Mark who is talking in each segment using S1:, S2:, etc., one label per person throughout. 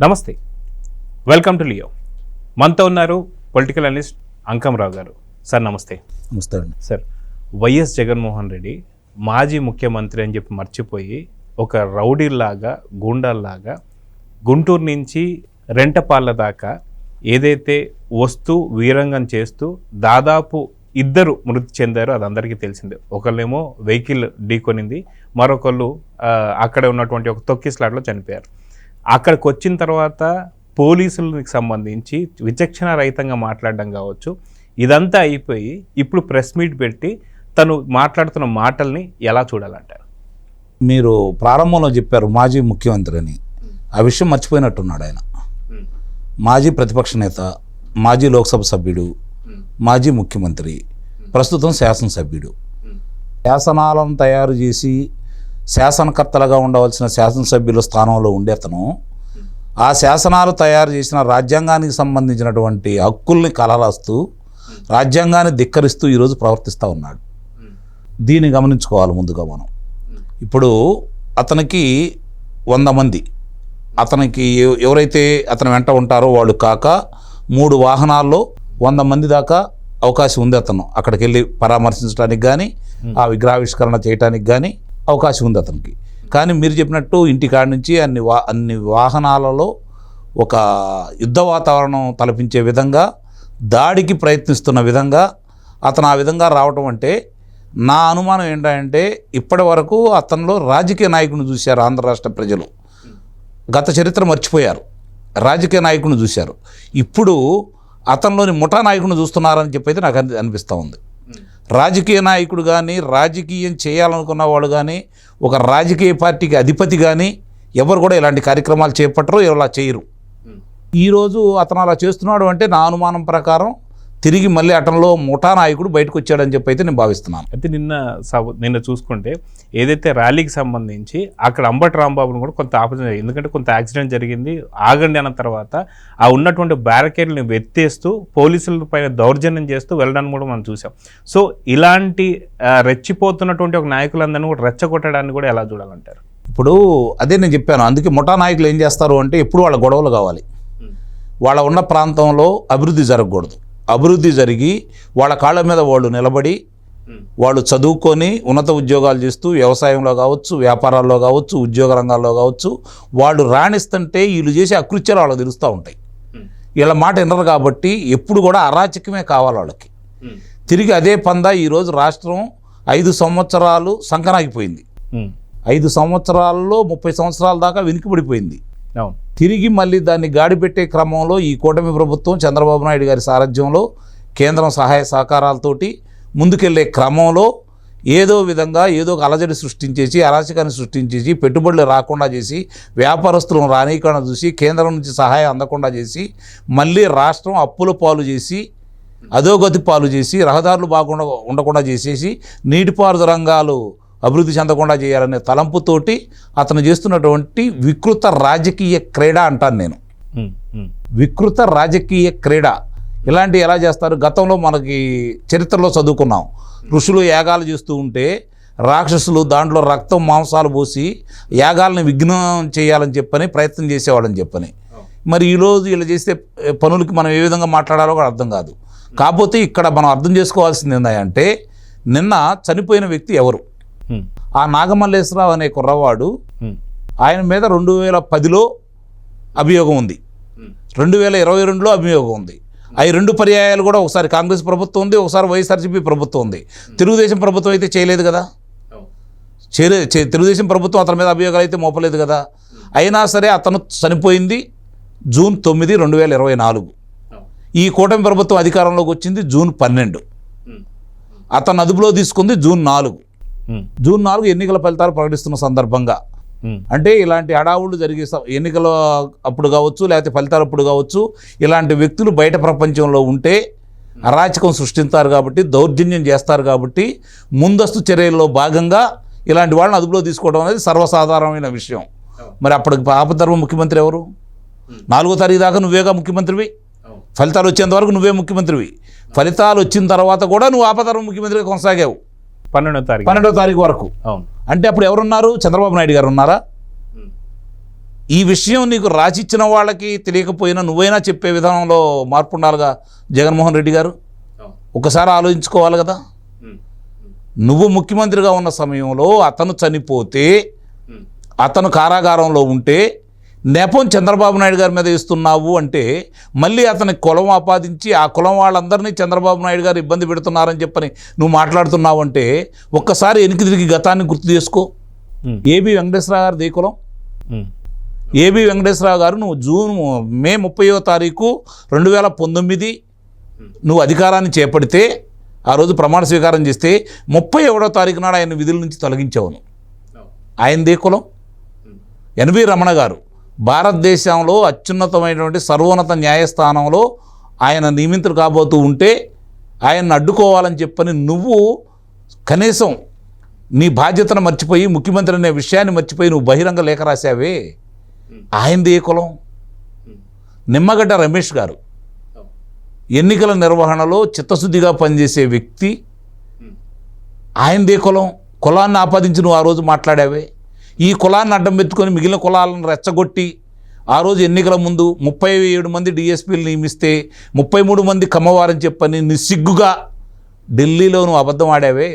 S1: నమస్తే, welcome to Leo. మనతో ఉన్నారు పొలిటికల్ అనలిస్ట్ అంకమరావు గారు. సార్ నమస్తే.
S2: నమస్తే అండి.
S1: సార్, వైఎస్ జగన్మోహన్ రెడ్డి మాజీ ముఖ్యమంత్రి అని చెప్పి మర్చిపోయి ఒక రౌడీలాగా గూండాల్లాగా గుంటూరు నుంచి రెంటపాళ్ళ దాకా ఏదైతే వస్తూ వీరంగం చేస్తూ దాదాపు 2 మృతి చెందారో అది అందరికీ తెలిసిందే. ఒకళ్ళేమో వెహికల్ ఢీకొనింది, మరొకళ్ళు అక్కడ ఉన్నటువంటి ఒక తొక్కిస్లాట్లో చనిపోయారు. అక్కడికి వచ్చిన తర్వాత పోలీసులకు సంబంధించి విచక్షణ రహితంగా మాట్లాడడం కావచ్చు, ఇదంతా అయిపోయి ఇప్పుడు ప్రెస్ మీట్ పెట్టి తను మాట్లాడుతున్న మాటల్ని ఎలా చూడాలంటారు?
S2: మీరు ప్రారంభంలో చెప్పారు మాజీ ముఖ్యమంత్రి అని. ఆ విషయం మర్చిపోయినట్టున్నాడు ఆయన. మాజీ ప్రతిపక్ష నేత, మాజీ లోక్సభ సభ్యుడు, మాజీ ముఖ్యమంత్రి, ప్రస్తుతం శాసనసభ్యుడు. శాసనాలను తయారు చేసి శాసనకర్తలుగా ఉండవలసిన శాసనసభ్యుల స్థానంలో ఉండే అతను ఆ శాసనాలు తయారు చేసిన రాజ్యాంగానికి సంబంధించినటువంటి హక్కుల్ని కలరాస్తూ రాజ్యాంగాన్ని ధిక్కరిస్తూ ఈరోజు ప్రవర్తిస్తూ ఉన్నాడు. దీన్ని గమనించుకోవాలి ముందుగా మనం. ఇప్పుడు అతనికి 100 మంది అతనికి ఎవరైతే అతని వెంట ఉంటారో వాళ్ళు కాక 3 వాహనాల్లో 100 మంది దాకా అవకాశం ఉంది. అతను అక్కడికి వెళ్ళి పరామర్శించడానికి కానీ ఆ విగ్రహావిష్కరణ చేయడానికి కానీ అవకాశం ఉంది అతనికి. కానీ మీరు చెప్పినట్టు ఇంటికాడ నుంచి అన్ని వాహనాలలో ఒక యుద్ధ వాతావరణం తలపించే విధంగా, దాడికి ప్రయత్నిస్తున్న విధంగా అతను ఆ విధంగా రావటం అంటే నా అనుమానం ఏంటంటే ఇప్పటి వరకు అతనిలో రాజకీయ నాయకుడిని చూశారు ఆంధ్ర రాష్ట్ర ప్రజలు. గత చరిత్ర మర్చిపోయారు, రాజకీయ నాయకుడిని చూశారు. ఇప్పుడు అతనిలోని ముఠా నాయకుడిని చూస్తున్నారని చెప్పైతే నాకు అనిపిస్తూ ఉంది. రాజకీయ నాయకుడు కానీ, రాజకీయం చేయాలనుకున్న వాడు కానీ, ఒక రాజకీయ పార్టీకి అధిపతి కానీ ఎవరు కూడా ఇలాంటి కార్యక్రమాలు చేపట్టరు, ఇలా చేయరు. ఈరోజు అతను అలా చేస్తున్నాడు అంటే నా అనుమానం ప్రకారం తిరిగి మళ్ళీ అతనిలో ముఠా నాయకుడు బయటకు వచ్చాడని చెప్పి అయితే నేను భావిస్తున్నాను.
S1: అయితే నిన్న చూసుకుంటే ఏదైతే ర్యాలీకి సంబంధించి అక్కడ అంబటి రాంబాబును కూడా కొంత ఆపోజిట్, ఎందుకంటే కొంత యాక్సిడెంట్ జరిగింది, ఆగండి అన్న తర్వాత ఆ ఉన్నటువంటి బ్యారికేడ్ని ఎత్తేస్తూ పోలీసుల పైన దౌర్జన్యం చేస్తూ వెళ్ళడానికి కూడా మనం చూసాం. సో ఇలాంటి రెచ్చిపోతున్నటువంటి ఒక నాయకులందరినీ కూడా రెచ్చగొట్టడాన్ని కూడా ఎలా చూడాలంటారు?
S2: ఇప్పుడు అదే నేను చెప్పాను, అందుకే ముఠా నాయకులు ఏం చేస్తారు అంటే ఎప్పుడు వాళ్ళ గొడవలు కావాలి. వాళ్ళ ఉన్న ప్రాంతంలో అభివృద్ధి జరగకూడదు. అభివృద్ధి జరిగి వాళ్ళ కాళ్ళ మీద వాళ్ళు నిలబడి వాళ్ళు చదువుకొని ఉన్నత ఉద్యోగాలు చేస్తూ వ్యవసాయంలో కావచ్చు, వ్యాపారాల్లో కావచ్చు, ఉద్యోగ రంగాల్లో కావచ్చు వాళ్ళు రాణిస్తుంటే వీళ్ళు చేసే అకృత్యాలు వాళ్ళకి తెలుస్తూ ఉంటాయి. వీళ్ళ మాట వినరు కాబట్టి ఎప్పుడు కూడా అరాచకమే కావాలి వాళ్ళకి. తిరిగి అదే పందా ఈరోజు రాష్ట్రం 5 సంవత్సరాలు సంకనాగిపోయింది. 5 సంవత్సరాల్లో 30 సంవత్సరాల దాకా వెనుకబడిపోయింది. తిరిగి మళ్ళీ దాన్ని గాడిపెట్టే క్రమంలో ఈ కూటమి ప్రభుత్వం చంద్రబాబు నాయుడు గారి సారథ్యంలో కేంద్రం సహాయ సహకారాలతోటి ముందుకెళ్లే క్రమంలో ఏదో విధంగా ఏదో ఒక అలజడి సృష్టించేసి, అరాచకాన్ని సృష్టించేసి, పెట్టుబడులు రాకుండా చేసి, వ్యాపారస్తులను రానీయకుండా చూసి, కేంద్రం నుంచి సహాయం అందకుండా చేసి, మళ్ళీ రాష్ట్రం అప్పుల పాలు చేసి, అధోగతి పాలు చేసి, రహదారులు బాగుండా ఉండకుండా చేసేసి, నీటిపారుదల రంగాలు అభివృద్ధి చెందకుండా చేయాలనే తలంపుతోటి అతను చేస్తున్నటువంటి వికృత రాజకీయ క్రీడ అంటాను నేను. వికృత రాజకీయ క్రీడ ఇలాంటివి ఎలా చేస్తారు? గతంలో మనకి చరిత్రలో చదువుకున్నాం. ఋషులు యాగాలు చేస్తూ ఉంటే రాక్షసులు దాంట్లో రక్తం మాంసాలు పోసి యాగాలని విఘ్నం చేయాలని చెప్పని ప్రయత్నం చేసేవాళ్ళని చెప్పని. మరి ఈరోజు ఇలా చేసే పనులకి మనం ఏ విధంగా మాట్లాడాలో కూడా అర్థం కాదు. కాకపోతే ఇక్కడ మనం అర్థం చేసుకోవాల్సింది ఏంటంటే నిన్న చనిపోయిన వ్యక్తి ఎవరు? ఆ నాగమల్లేశ్వరరావు అనే కుర్రవాడు. ఆయన మీద 2010లో అభియోగం ఉంది, 2022లో అభియోగం ఉంది. అవి 2 పర్యాయాలు కూడా ఒకసారి కాంగ్రెస్ ప్రభుత్వం ఉంది, ఒకసారి వైఎస్ఆర్సీపీ ప్రభుత్వం ఉంది. తెలుగుదేశం ప్రభుత్వం అయితే చేయలేదు కదా. తెలుగుదేశం ప్రభుత్వం అతని మీద అభియోగాలు అయితే మోపలేదు కదా. అయినా సరే అతను చనిపోయింది జూన్ 9, 2024. ఈ కూటమి ప్రభుత్వం అధికారంలోకి వచ్చింది జూన్ 12. అతను అదుపులో తీసుకుంది జూన్ 4. జూన్ 4 ఎన్నికల ఫలితాలు ప్రకటిస్తున్న సందర్భంగా. అంటే ఇలాంటి హడావుళ్ళు జరిగే ఎన్నికల అప్పుడు కావచ్చు, లేకపోతే ఫలితాలు అప్పుడు కావచ్చు, ఇలాంటి వ్యక్తులు బయట ప్రపంచంలో ఉంటే అరాచకం సృష్టిస్తారు కాబట్టి, దౌర్జన్యం చేస్తారు కాబట్టి ముందస్తు చర్యల్లో భాగంగా ఇలాంటి వాళ్ళని అదుపులో తీసుకోవడం అనేది సర్వసాధారణమైన విషయం. మరి అప్పటికి ఆపద్ధర్మ ముఖ్యమంత్రి ఎవరు? 4వ తారీఖు దాకా నువ్వేగా ముఖ్యమంత్రివి. ఫలితాలు వచ్చేంత వరకు నువ్వే ముఖ్యమంత్రివి. ఫలితాలు వచ్చిన తర్వాత కూడా నువ్వు ఆపద్ధర్మ ముఖ్యమంత్రిగా కొనసాగావు
S1: 12వ తారీఖు
S2: వరకు. అంటే అప్పుడు ఎవరున్నారు? చంద్రబాబు నాయుడు గారు ఉన్నారా? ఈ విషయం నీకు రాసిచ్చిన వాళ్ళకి తెలియకపోయినా నువ్వైనా చెప్పే విధానంలో మార్పు ఉండాలిగా జగన్మోహన్ రెడ్డి గారు. ఒకసారి ఆలోచించుకోవాలి కదా. నువ్వు ముఖ్యమంత్రిగా ఉన్న సమయంలో అతను చనిపోతే, అతను కారాగారంలో ఉంటే నెపం చంద్రబాబు నాయుడు గారి మీద ఇస్తున్నావు అంటే మళ్ళీ అతని కులం ఆపాదించి ఆ కులం వాళ్ళందరినీ చంద్రబాబు నాయుడు గారు ఇబ్బంది పెడుతున్నారని చెప్పని నువ్వు మాట్లాడుతున్నావు అంటే ఒక్కసారి వెనక్కి తిరిగి గతాన్ని గుర్తు చేసుకో. ఏబి వెంకటేశ్వరరావు గారు దే కులం. ఏబి వెంకటేశ్వరరావు గారు నువ్వు మే 30వ తారీఖు 2019 నువ్వు అధికారాన్ని చేపడితే, ఆ రోజు ప్రమాణ స్వీకారం చేస్తే 31వ తారీఖు నాడు ఆయన విధుల నుంచి తొలగించావు. ఆయన దే కులం. ఎన్వి రమణ గారు భారతదేశంలో అత్యున్నతమైనటువంటి సర్వోన్నత న్యాయస్థానంలో ఆయన నియమితులు కాబోతూ ఉంటే ఆయన్ని అడ్డుకోవాలని చెప్పని నువ్వు కనీసం నీ బాధ్యతను మర్చిపోయి, ముఖ్యమంత్రి అనే విషయాన్ని మర్చిపోయి నువ్వు బహిరంగ లేఖ రాశావే, ఆయనది ఏ కులం? నిమ్మగడ్డ రమేష్ గారు ఎన్నికల నిర్వహణలో చిత్తశుద్ధిగా పనిచేసే వ్యక్తి, ఆయనదే కులం. కులాన్ని ఆపాదించి నువ్వు ఆ రోజు మాట్లాడావే. ఈ కులాన్ని అడ్డం పెట్టుకొని మిగిలిన కులాలను రెచ్చగొట్టి ఆ రోజు ఎన్నికల ముందు 37 మంది డిఎస్పీలు నియమిస్తే 33 మంది కమ్మవారని చెప్పని నిస్సిగ్గుగా ఢిల్లీలో నువ్వు అబద్ధం ఆడావే.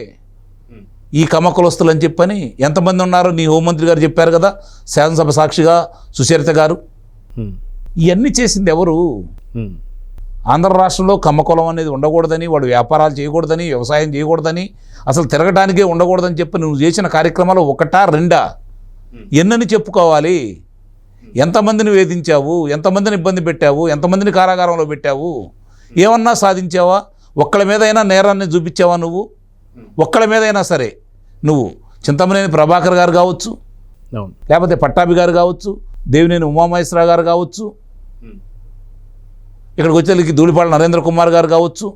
S2: ఈ కమ్మ కులస్తులు అని చెప్పని ఎంతమంది ఉన్నారో నీ హోంమంత్రి గారు చెప్పారు కదా, శాసనసభ సాక్షిగా సుచరిత గారు. ఇవన్నీ చేసింది ఎవరు? ఆంధ్ర రాష్ట్రంలో కమ్మ కులం అనేది ఉండకూడదని, వాడు వ్యాపారాలు చేయకూడదని, వ్యవసాయం చేయకూడదని, అసలు తిరగటానికే ఉండకూడదని చెప్పి నువ్వు చేసిన కార్యక్రమాలు ఒకటా రెండా? ఎన్నని చెప్పుకోవాలి? ఎంతమందిని వేధించావు, ఎంతమందిని ఇబ్బంది పెట్టావు, ఎంతమందిని కారాగారంలో పెట్టావు? ఏమన్నా సాధించావా? ఒక్కళ్ళ మీదైనా నేరాన్ని చూపించావా నువ్వు? ఒక్కళ్ళ మీదైనా సరే నువ్వు చింతమనేని ప్రభాకర్ గారు కావచ్చు, లేకపోతే పట్టాభి గారు కావచ్చు, దేవినేని ఉమామహేశ్వరరావు గారు కావచ్చు, ఇక్కడికి వచ్చేకి ధూళిపాళ నరేంద్ర కుమార్ గారు కావచ్చు,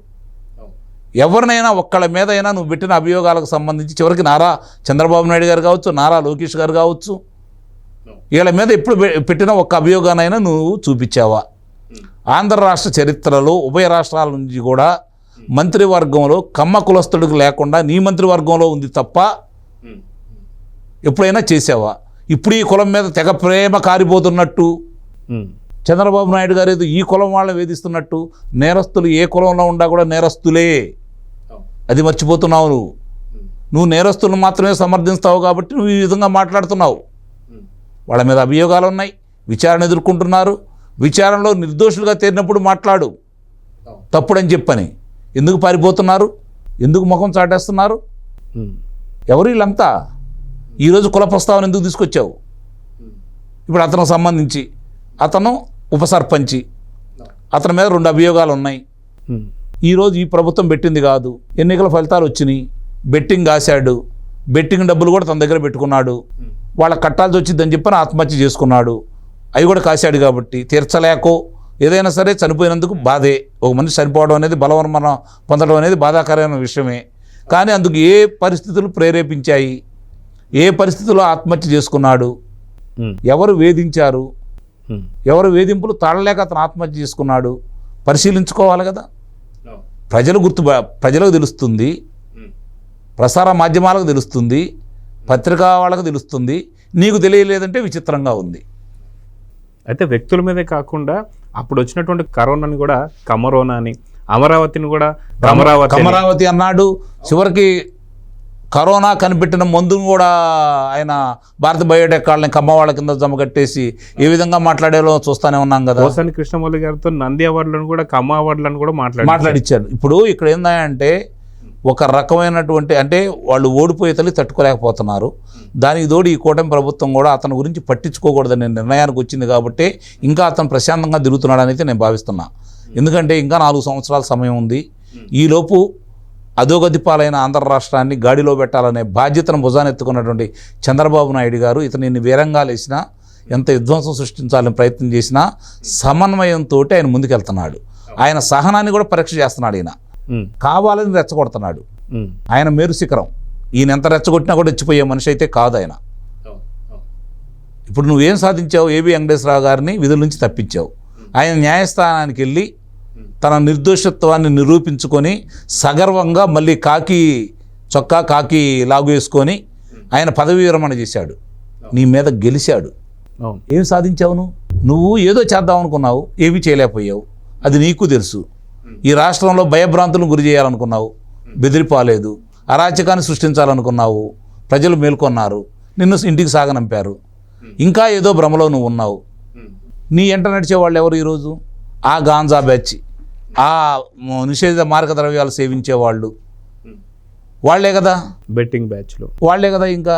S2: ఎవరినైనా ఒక్కళ్ళ మీదైనా నువ్వు పెట్టిన అభియోగాలకు సంబంధించి చివరికి నారా చంద్రబాబు నాయుడు గారు కావచ్చు, నారా లోకేష్ గారు కావచ్చు, వీళ్ళ మీద ఎప్పుడు పెట్టిన ఒక్క అభియోగానైనా నువ్వు చూపించావా? ఆంధ్ర రాష్ట్ర చరిత్రలో ఉభయ రాష్ట్రాల నుంచి కూడా మంత్రివర్గంలో కమ్మ కులస్తుడికి లేకుండా నీ మంత్రివర్గంలో ఉంది తప్ప ఎప్పుడైనా చేసావా? ఇప్పుడు ఈ కులం మీద తెగ ప్రేమ కారిపోతున్నట్టు చంద్రబాబు నాయుడు గారు ఏదో ఈ కులం వాళ్ళని వేధిస్తున్నట్టు, నేరస్తులు ఏ కులంలో ఉండా కూడా నేరస్తులే, అది మర్చిపోతున్నావు. నువ్వు నేరస్తులను మాత్రమే సమర్థిస్తావు కాబట్టి నువ్వు ఈ విధంగా మాట్లాడుతున్నావు. వాళ్ళ మీద అభియోగాలు ఉన్నాయి, విచారణ ఎదుర్కొంటున్నారు. విచారణలో నిర్దోషులుగా తేరినప్పుడు మాట్లాడు, తప్పుడని చెప్పని. ఎందుకు పారిపోతున్నారు? ఎందుకు ముఖం చాటేస్తున్నారు? ఎవరు వీళ్ళంతా? ఈరోజు కుల ప్రస్తావన ఎందుకు తీసుకొచ్చావు? ఇప్పుడు అతనికి సంబంధించి అతను ఉప సర్పంచి, అతని మీద 2 అభియోగాలు ఉన్నాయి. ఈరోజు ఈ ప్రభుత్వం పెట్టింది కాదు, ఎన్నికల ఫలితాలు వచ్చినాయి, బెట్టింగ్ కాశాడు, బెట్టింగ్ డబ్బులు కూడా తన దగ్గర పెట్టుకున్నాడు, వాళ్ళ కట్టాల్సి వచ్చిందని చెప్పని ఆత్మహత్య చేసుకున్నాడు. అవి కూడా కాశాడు కాబట్టి తీర్చలేకో ఏదైనా సరే చనిపోయినందుకు బాధే. ఒక మనిషి చనిపోవడం అనేది, బలవన్మరణ పొందడం అనేది బాధాకరమైన విషయమే. కానీ అందుకు ఏ పరిస్థితులు ప్రేరేపించాయి? ఏ పరిస్థితుల్లో ఆత్మహత్య చేసుకున్నాడు? ఎవరు వేధించారు? ఎవరు వేధింపులు తాళలేక అతను ఆత్మహత్య చేసుకున్నాడు? పరిశీలించుకోవాలి కదా. ప్రజలకు తెలుస్తుంది, ప్రసార మాధ్యమాలకు తెలుస్తుంది, పత్రికా వాళ్ళకు తెలుస్తుంది. నీకు తెలియలేదంటే విచిత్రంగా ఉంది.
S1: అయితే వ్యక్తుల మీదే కాకుండా అప్పుడు వచ్చినటువంటి కరోనాని కూడా కమరోనా అని, అమరావతిని కూడా
S2: అమరావతి అన్నాడు. చివరికి కరోనా కనిపెట్టిన మందును కూడా ఆయన భారత బయోటెక్ వాళ్ళని కమ్మ వాళ్ళ కింద జమ కట్టేసి ఏ విధంగా మాట్లాడేలో చూస్తూనే ఉన్నాం కదా.
S1: కోసాని కృష్ణమౌళి గారితో నంది అవార్డులను కూడా కమ్మ అవార్డులను కూడా
S2: మాట్లాడిచ్చారు. ఇప్పుడు ఇక్కడ ఏందంటే ఒక రకమైనటువంటి, అంటే వాళ్ళు ఓడిపోయే తల్లి తట్టుకోలేకపోతున్నారు. దానికి తోడు ఈ కూటమి ప్రభుత్వం కూడా అతని గురించి పట్టించుకోకూడదనే నిర్ణయానికి వచ్చింది కాబట్టి ఇంకా అతను ప్రశాంతంగా తిరుగుతున్నాడని అయితే నేను భావిస్తున్నా. ఎందుకంటే ఇంకా 4 సంవత్సరాల సమయం ఉంది. ఈలోపు అధోగతి పాలైన ఆంధ్ర రాష్ట్రాన్ని గాడిలో పెట్టాలనే బాధ్యతను భుజానెత్తుకున్నటువంటి చంద్రబాబు నాయుడు గారు ఇతనిని వీరంగాలు వేసినా, ఎంత విధ్వంసం సృష్టించాలని ప్రయత్నం చేసినా సమన్వయంతో ఆయన ముందుకెళ్తున్నాడు. ఆయన సహనాన్ని కూడా పరీక్ష చేస్తున్నాడు. ఈయన కావాలని రెచ్చగొడుతున్నాడు. ఆయన మేరు శిఖరం. ఈయన ఎంత రెచ్చగొట్టినా కూడా రెచ్చిపోయే మనిషి అయితే కాదు ఆయన. ఇప్పుడు నువ్వేం సాధించావు? ఏబి వెంకటేశ్వరరావు గారిని విధుల నుంచి తప్పించావు. ఆయన న్యాయస్థానానికి వెళ్ళి తన నిర్దోషత్వాన్ని నిరూపించుకొని సగర్వంగా మళ్ళీ కాకి లాగు వేసుకొని ఆయన పదవీ విరమణ చేశాడు. నీ మీద గెలిచాడు.
S1: అవును.
S2: ఏం సాధించావు నువ్వు ఏదో చేద్దాం అనుకున్నావు, ఏమీ చేయలేకపోయావు, అది నీకు తెలుసు. ఈ రాష్ట్రంలో భయభ్రాంతులను గురి చేయాలనుకున్నావు, బెదిరిపోలేదు. అరాచకాన్ని సృష్టించాలనుకున్నావు, ప్రజలు మేల్కొన్నారు, నిన్ను ఇంటికి సాగనంపారు. ఇంకా ఏదో భ్రమలో నువ్వు ఉన్నావు. నీ ఎంట నడిచేవాళ్ళు ఎవరు ఈరోజు? ఆ గాంజా బ్యాచ్, ఆ నిషేధ మార్గ ద్రవ్యాలు సేవించేవాళ్ళు వాళ్లే కదా,
S1: బెట్టింగ్ బ్యాచ్లు
S2: వాళ్లే కదా. ఇంకా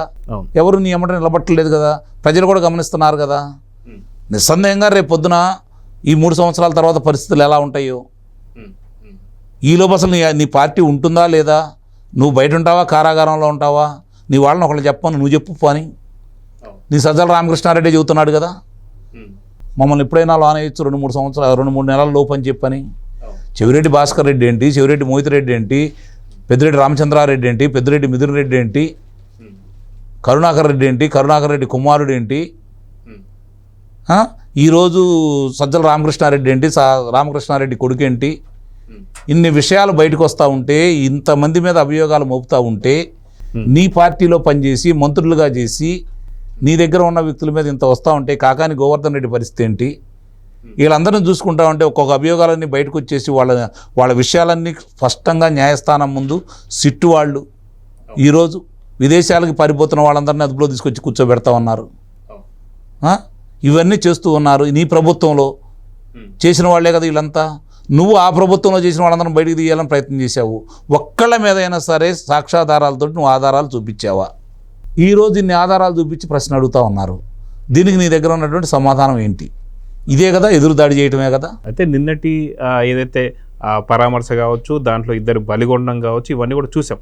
S2: ఎవరు నీ ఎమ్మట నిలబట్టలేదు కదా, ప్రజలు కూడా గమనిస్తున్నారు కదా. నిస్సందేహంగా రేపు పొద్దున ఈ 3 సంవత్సరాల తర్వాత పరిస్థితులు ఎలా ఉంటాయో, ఈలోపు అసలు నీ పార్టీ ఉంటుందా లేదా, నువ్వు బయట ఉంటావా కారాగారంలో ఉంటావా, నీ వాళ్ళని ఒకళ్ళు చెప్పను, నువ్వు చెప్పు పోని. నీ సజ్జల రామకృష్ణారెడ్డి చెబుతున్నాడు కదా, మమ్మల్ని ఎప్పుడైనా లోనేయచ్చు 2-3 సంవత్సరాలు 2-3 నెలల లోపు అని చెప్పని. చెవిరెడ్డి భాస్కర్ రెడ్డి ఏంటి, చెవిరెడ్డి మోహిత్ రెడ్డి ఏంటి, పెద్దిరెడ్డి రామచంద్రారెడ్డి ఏంటి, పెద్దిరెడ్డి మిథున్ రెడ్డి ఏంటి, కరుణాకర్ రెడ్డి ఏంటి, కరుణాకర్ రెడ్డి కుమారుడు ఏంటి, ఈరోజు సజ్జల రామకృష్ణారెడ్డి ఏంటి, రామకృష్ణారెడ్డి కొడుకు ఏంటి. ఇన్ని విషయాలు బయటకు వస్తూ ఉంటే, ఇంతమంది మీద అభియోగాలు మోపుతూ ఉంటే, నీ పార్టీలో పనిచేసి మంత్రులుగా చేసి నీ దగ్గర ఉన్న వ్యక్తుల మీద ఇంత వస్తూ ఉంటే కాకాని గోవర్ధన్ రెడ్డి పరిస్థితి ఏంటి? వీళ్ళందరినీ చూసుకుంటా ఉంటే ఒక్కొక్క అభియోగాలన్నీ బయటకు వచ్చేసి వాళ్ళ విషయాలన్నీ స్పష్టంగా న్యాయస్థానం ముందు సిట్టు వాళ్ళు ఈరోజు విదేశాలకు పారిపోతున్న వాళ్ళందరినీ అదుపులో తీసుకొచ్చి కూర్చోబెడతా ఉన్నారు. ఇవన్నీ చేస్తూ ఉన్నారు. నీ ప్రభుత్వంలో చేసిన వాళ్ళే కదా వీళ్ళంతా. నువ్వు ఆ ప్రభుత్వంలో చేసిన వాళ్ళందరం బయటికి తీయాలని ప్రయత్నం చేశావు. ఒక్కళ్ళ మీద అయినా సరే సాక్ష్యాధారాలతో నువ్వు ఆధారాలు చూపించావా? ఈరోజు ఇన్ని ఆధారాలు చూపించి ప్రశ్న అడుగుతూ ఉన్నారు. దీనికి నీ దగ్గర ఉన్నటువంటి సమాధానం ఏంటి? ఇదే కదా, ఎదురుదాడి చేయటమే కదా.
S1: అయితే నిన్నటి ఏదైతే పరామర్శ కావచ్చు, దాంట్లో ఇద్దరు బలిగొండం కావచ్చు, ఇవన్నీ కూడా చూసాం.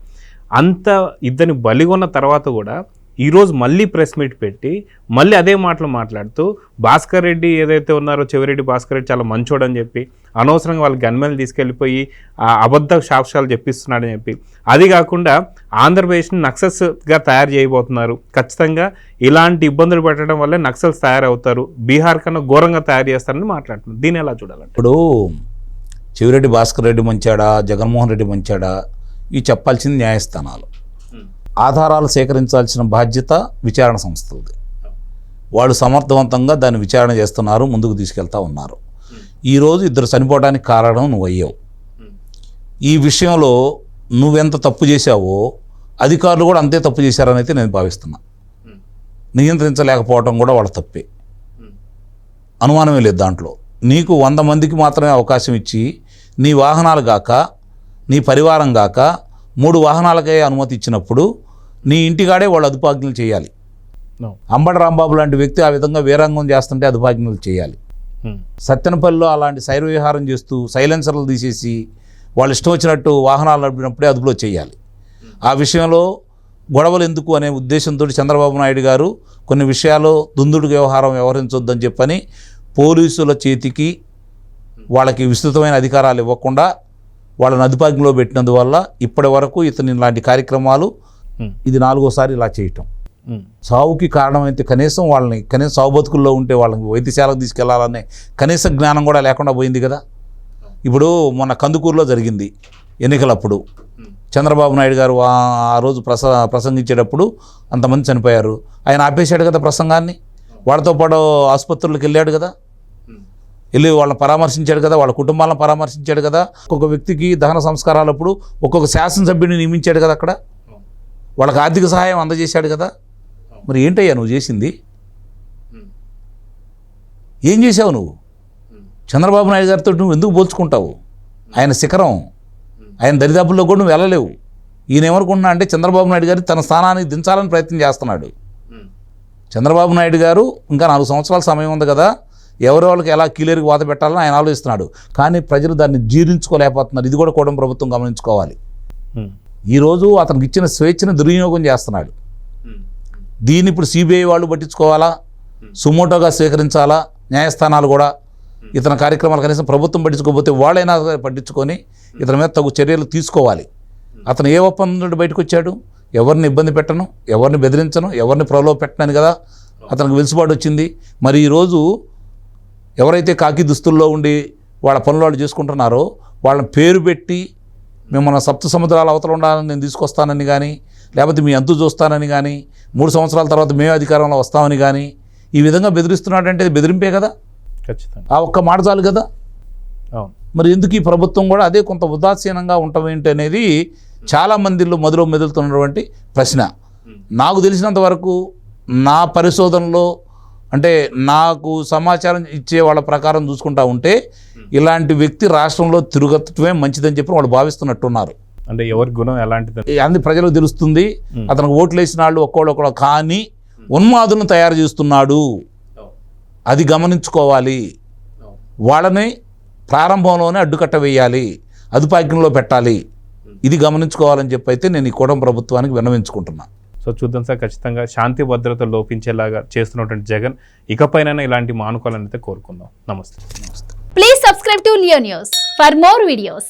S1: అంత ఇద్దరిని బలిగొన్న తర్వాత కూడా ఈరోజు మళ్ళీ ప్రెస్ మీట్ పెట్టి మళ్ళీ అదే మాటలు మాట్లాడుతూ భాస్కర్ రెడ్డి ఏదైతే ఉన్నారో, చెవిరెడ్డి భాస్కర్ రెడ్డి చాలా మంచోడని చెప్పి అనవసరంగా వాళ్ళ గన్మెన్లు తీసుకెళ్ళిపోయి అబద్ధ సాక్ష్యాలు చెప్పిస్తున్నాడని చెప్పి, అది కాకుండా ఆంధ్రప్రదేశ్ని నక్సల్స్గా తయారు చేయబోతున్నారు, ఖచ్చితంగా ఇలాంటి ఇబ్బందులు పెట్టడం వల్లే నక్సల్స్ తయారవుతారు, బీహార్ కన్నా ఘోరంగా తయారు చేస్తారని మాట్లాడుతున్నారు. దీన్ని ఎలా చూడాలంటే,
S2: ఇప్పుడు చెవిరెడ్డి భాస్కర్ రెడ్డి మంచాడా, జగన్మోహన్ రెడ్డి మంచాడా, ఇవి చెప్పాల్సింది న్యాయస్థానాలు. ఆధారాలు సేకరించాల్సిన బాధ్యత విచారణ సంస్థలది. వాళ్ళు సమర్థవంతంగా దాన్ని విచారణ చేస్తున్నారు, ముందుకు తీసుకెళ్తా ఉన్నారు. ఈరోజు ఇద్దరు చనిపోవడానికి కారణం నువ్వు అయ్యావు. ఈ విషయంలో నువ్వెంత తప్పు చేశావో అధికారులు కూడా అంతే తప్పు చేశారని అయితే నేను భావిస్తున్నా. నియంత్రించలేకపోవడం కూడా వాళ్ళ తప్పే, అనుమానమే లేదు దాంట్లో. నీకు 100 మందికి మాత్రమే అవకాశం ఇచ్చి నీ వాహనాలు గాక, నీ పరివారం గాక 3 వాహనాలకే అనుమతి ఇచ్చినప్పుడు నీ ఇంటికాడే వాళ్ళు అదుపాజ్ఞలు చేయాలి. అంబటి రాంబాబు లాంటి వ్యక్తి ఆ విధంగా వీరంగం చేస్తుంటే అదుపాజ్ఞలు చేయాలి. సత్తెనపల్లిలో అలాంటి సైర విహారం చేస్తూ సైలెన్సర్లు తీసేసి వాళ్ళు ఇష్టం వచ్చినట్టు వాహనాలు నడిపినప్పుడే అదుపులో చేయాలి. ఆ విషయంలో గొడవలు ఎందుకు అనే ఉద్దేశంతో చంద్రబాబు నాయుడు గారు కొన్ని విషయాలు దుందుడు వ్యవహారం వ్యవహరించొద్దని చెప్పని పోలీసుల చేతికి వాళ్ళకి విస్తృతమైన అధికారాలు ఇవ్వకుండా వాళ్ళని అదుపాజ్ఞలో పెట్టినందువల్ల ఇప్పటి వరకు ఇతని ఇలాంటి కార్యక్రమాలు ఇది 4వసారి ఇలా చేయటం. సావుకి కారణమైతే కనీసం వాళ్ళని సావు బతుకుల్లో ఉంటే వాళ్ళని వైద్యశాలకు తీసుకెళ్లాలనే కనీస జ్ఞానం కూడా లేకుండా పోయింది కదా. ఇప్పుడు మొన్న కందుకూరులో జరిగింది ఎన్నికలప్పుడు, చంద్రబాబు నాయుడు గారు ఆ రోజు ప్రసంగించేటప్పుడు అంతమంది చనిపోయారు. ఆయన ఆపేశాడు కదా ప్రసంగాన్ని, వాళ్ళతో పాటు ఆసుపత్రులకు వెళ్ళాడు కదా, వెళ్ళి వాళ్ళని పరామర్శించాడు కదా, వాళ్ళ కుటుంబాలను పరామర్శించాడు కదా. ఒక్కొక్క వ్యక్తికి దహన సంస్కారాలప్పుడు ఒక్కొక్క శాసనసభ్యుడిని నియమించాడు కదా, అక్కడ వాళ్ళకి ఆర్థిక సహాయం అందజేశాడు కదా. మరి ఏంటయ్యా నువ్వు చేసింది? ఏం చేసావు నువ్వు? చంద్రబాబు నాయుడు గారితో నువ్వు ఎందుకు పోల్చుకుంటావు? ఆయన శిఖరం, ఆయన దరిదాపుల్లో కూడా నువ్వు వెళ్ళలేవు. ఈయన ఏమనుకుంటున్నా అంటే చంద్రబాబు నాయుడు గారు తన స్థానానికి దించాలని ప్రయత్నం చేస్తున్నాడు. చంద్రబాబు నాయుడు గారు ఇంకా 4 సంవత్సరాల సమయం ఉంది కదా, ఎవరి వాళ్ళకి ఎలా కీలేరికి వాత పెట్టాలని ఆయన ఆలోచిస్తున్నాడు. కానీ ప్రజలు దాన్ని జీర్ణించుకోలేకపోతున్నారు. ఇది కూడా కూటమి ప్రభుత్వం గమనించుకోవాలి. ఈరోజు అతనికి ఇచ్చిన స్వేచ్ఛను దుర్వినియోగం చేస్తున్నాడు. దీన్ని ఇప్పుడు సిబిఐ వాళ్ళు పట్టించుకోవాలా, సుమోటోగా స్వీకరించాలా, న్యాయస్థానాలు కూడా ఇతని కార్యక్రమాలు కనీసం ప్రభుత్వం పట్టించుకోకపోతే వాళ్ళైనా పట్టించుకొని ఇతని మీద తగు చర్యలు తీసుకోవాలి. అతను ఏ ఒప్పందం నుండి బయటకు వచ్చాడు? ఎవరిని ఇబ్బంది పెట్టను, ఎవరిని బెదిరించను, ఎవరిని ప్రలోభ పెట్టనని కదా అతనికి వెలుసుబాటు వచ్చింది. మరి ఈరోజు ఎవరైతే కాకి దుస్తుల్లో ఉండి వాళ్ళ పనులు వాళ్ళు చేసుకుంటున్నారో వాళ్ళని పేరు పెట్టి మిమ్మల్ని 7 సముద్రాల అవతల ఉండాలని నేను తీసుకొస్తానని కానీ, లేకపోతే మీ అంతు చూస్తానని కానీ, 3 సంవత్సరాల తర్వాత మేము అధికారంలో వస్తామని కానీ, ఈ విధంగా బెదిరిస్తున్నాడంటే ఇది బెదిరింపే కదా,
S1: ఖచ్చితంగా.
S2: ఆ ఒక్క మాట చాలు కదా.
S1: అవును.
S2: మరి ఎందుకు ఈ ప్రభుత్వం కూడా అదే కొంత ఉదాసీనంగా ఉండటం ఏంటి అనేది చాలా మందిలో మొదలు మెదులుతున్నటువంటి ప్రశ్న. నాకు తెలిసినంత వరకు నా పరిశోధనలో అంటే నాకు సమాచారం ఇచ్చే వాళ్ళ ప్రకారం చూసుకుంటా ఉంటే ఇలాంటి వ్యక్తి రాష్ట్రంలో తిరగటమే మంచిదని చెప్పి వాళ్ళు భావిస్తున్నట్టున్నారు.
S1: అంటే ఎవరి గుణం ఎలాంటిది
S2: అన్ని ప్రజలకు తెలుస్తుంది. అతనికి ఓట్లు వేసిన వాళ్ళు ఒక్కొక్కడు కానీ ఉన్మాదులను తయారు చేస్తున్నాడు, అది గమనించుకోవాలి. వాళ్ళని ప్రారంభంలోనే అడ్డుకట్ట వేయాలి, అదుపాజ్ఞంలో పెట్టాలి, ఇది గమనించుకోవాలని చెప్పి అయితే నేను ఈ కూటమి ప్రభుత్వానికి విన్నవించుకుంటున్నా.
S1: సో చూద్దాం సార్, ఖచ్చితంగా శాంతి భద్రత లోపించేలాగా చేస్తున్నటువంటి జగన్ ఇకపైన ఇలాంటి మానుకోవాలని అయితే కోరుకుందాం. నమస్తే.
S3: Please subscribe to Leo News for more videos.